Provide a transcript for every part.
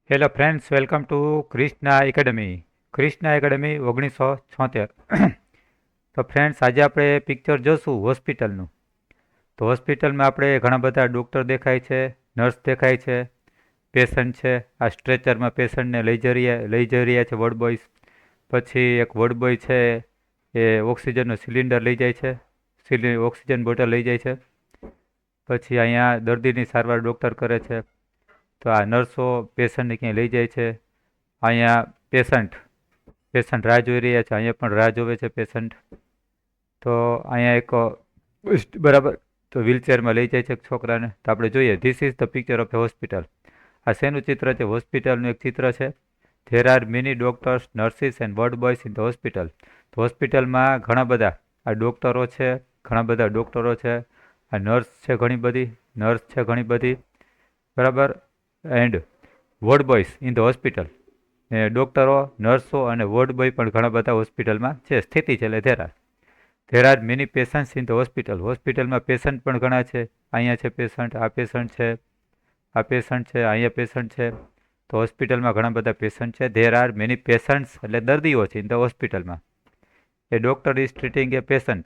Hello friends, welcome to Krishna academy. Krishna academy 1976. તો friends, આજે આપણે પિક્ચર જોશું હોસ્પિટલનું. તો હોસ્પિટલમાં આપણે ઘણા બધા ડૉક્ટર દેખાય છે, નર્સ દેખાય છે, પેશન્ટ છે. આ સ્ટ્રેચરમાં પેશન્ટને લઈ જઈ રહ્યા છે વોર્ડ બોયઝ. પછી એક વોર્ડ બોય છે એ ઓક્સિજનનો સિલિન્ડર લઈ જાય છે, ઓક્સિજન બોટલ લઈ જાય છે. પછી અહીંયા દર્દીની સારવાર ડૉક્ટર કરે છે. તો આ નર્સો પેશન્ટને ક્યાંય લઈ જાય છે. અહીંયા પેશન્ટ રાહ જોઈ રહ્યા છે, અહીંયા પણ રાહ જોવે છે પેશન્ટ. તો અહીંયા એક બરાબર તો વ્હીલચેરમાં લઈ જાય છે એક છોકરાને. તો આપણે જોઈએ, this is the picture of A hospital. આ શેનું ચિત્ર છે? હોસ્પિટલનું એક ચિત્ર છે. There are many doctors, nurses and ward boys in the hospital. તો હોસ્પિટલમાં ઘણા બધા આ ડૉક્ટરો છે, ઘણા બધા ડૉક્ટરો છે. આ નર્સ છે ઘણી બધી, બરાબર. And ward boys in the hospital. ડૉક્ટરો, નર્સો અને વોર્ડ બોય પણ ઘણા બધા હોસ્પિટલમાં છે. સ્થિતિ છે એટલે there are many patients in the hospital. હોસ્પિટલમાં પેશન્ટ પણ ઘણા છે. અહીંયા છે પેશન્ટ, આ પેશન્ટ છે, આ પેશન્ટ છે, અહીંયા પેશન્ટ છે. તો હોસ્પિટલમાં ઘણા બધા પેશન્ટ છે. ધેર આર મેની પેશન્ટ્સ એટલે દર્દીઓ છે ઇન ધ હોસ્પિટલમાં. A doctor is treating a patient.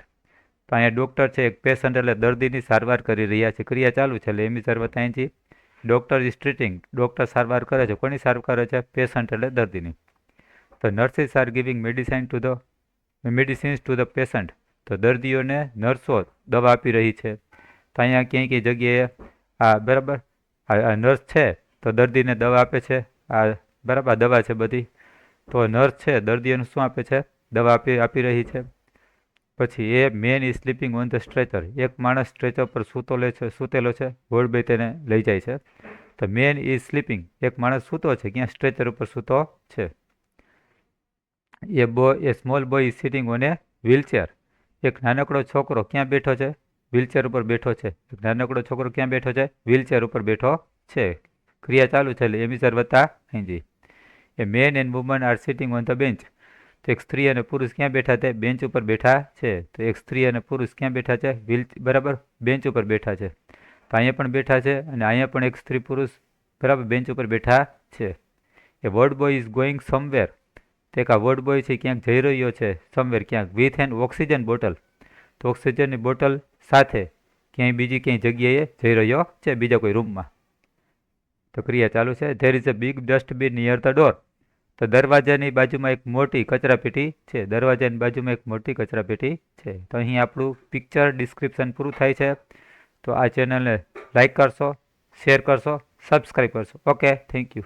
તો અહીંયા ડૉક્ટર છે, એક પેશન્ટ એટલે દર્દીની સારવાર કરી રહ્યા છે. ક્રિયા ચાલુ છે એટલે એમની સારવાર અહીંથી ડૉક્ટર ઇઝ ટ્રીટિંગ, ડૉક્ટર સારવાર કરે છે. કોની સારવાર કરે છે? પેશન્ટ એટલે દર્દીની. તો nurses are giving medicines to the patient. તો દર્દીઓને નર્સો દવા આપી રહી છે. તો અહીંયા ક્યાંય જગ્યાએ આ બરાબર આ નર્સ છે તો દર્દીને દવા આપે છે. આ બરાબર દવા છે બધી. તો નર્સ છે દર્દીઓને શું આપે છે? દવા આપી રહી છે. પછી a man is sleeping on the stretcher. એક માણસ સ્ટ્રેચર પર સૂતેલો છે. વોર્ડ બોય તેને લઈ જાય છે. તો મેન ઇઝ સ્લીપિંગ, એક માણસ સૂતો છે. ક્યાં? સ્ટ્રેચર ઉપર સૂતો છે. A small boy is sitting on a wheelchair. એક નાનકડો છોકરો ક્યાં બેઠો છે? વ્હીલચેર ઉપર બેઠો છે. એક નાનકડો છોકરો ક્યાં બેઠો છે? વ્હીલચેર ઉપર બેઠો છે. ક્રિયા ચાલુ છે એટલે એમિસર વત્તા અહીંજી. A man and woman are sitting on the bench. તો એક સ્ત્રી અને પુરુષ ક્યાં બેઠા છે? બેન્ચ ઉપર બેઠા છે. તો એક સ્ત્રી અને પુરુષ ક્યાં બેઠા છે? બરાબર બેન્ચ ઉપર બેઠા છે. તો અહીંયા પણ બેઠા છે અને અહીંયા પણ એક સ્ત્રી પુરુષ બરાબર બેન્ચ ઉપર બેઠા છે. A ward boy is going somewhere. તો એક આ વોર્ડ બોય છે ક્યાંક જઈ રહ્યો છે, સમવેર ક્યાંક, વિથ એન ઓક્સિજન બોટલ. તો ઓક્સિજનની બોટલ સાથે ક્યાંય જગ્યાએ જઈ રહ્યો છે, બીજા કોઈ રૂમમાં. તો ક્રિયા ચાલુ છે. There is a big dustbin near the door. તો દરવાજાની બાજુમાં એક મોટી કચરાપેટી છે. દરવાજાની બાજુમાં એક મોટી કચરાપેટી છે. તો અહીં આપણું પિક્ચર ડિસ્ક્રિપ્શન પૂરું થાય છે. તો આ ચેનલને લાઈક કરશો, શેર કરશો, સબસ્ક્રાઈબ કરશો. Okay, thank you.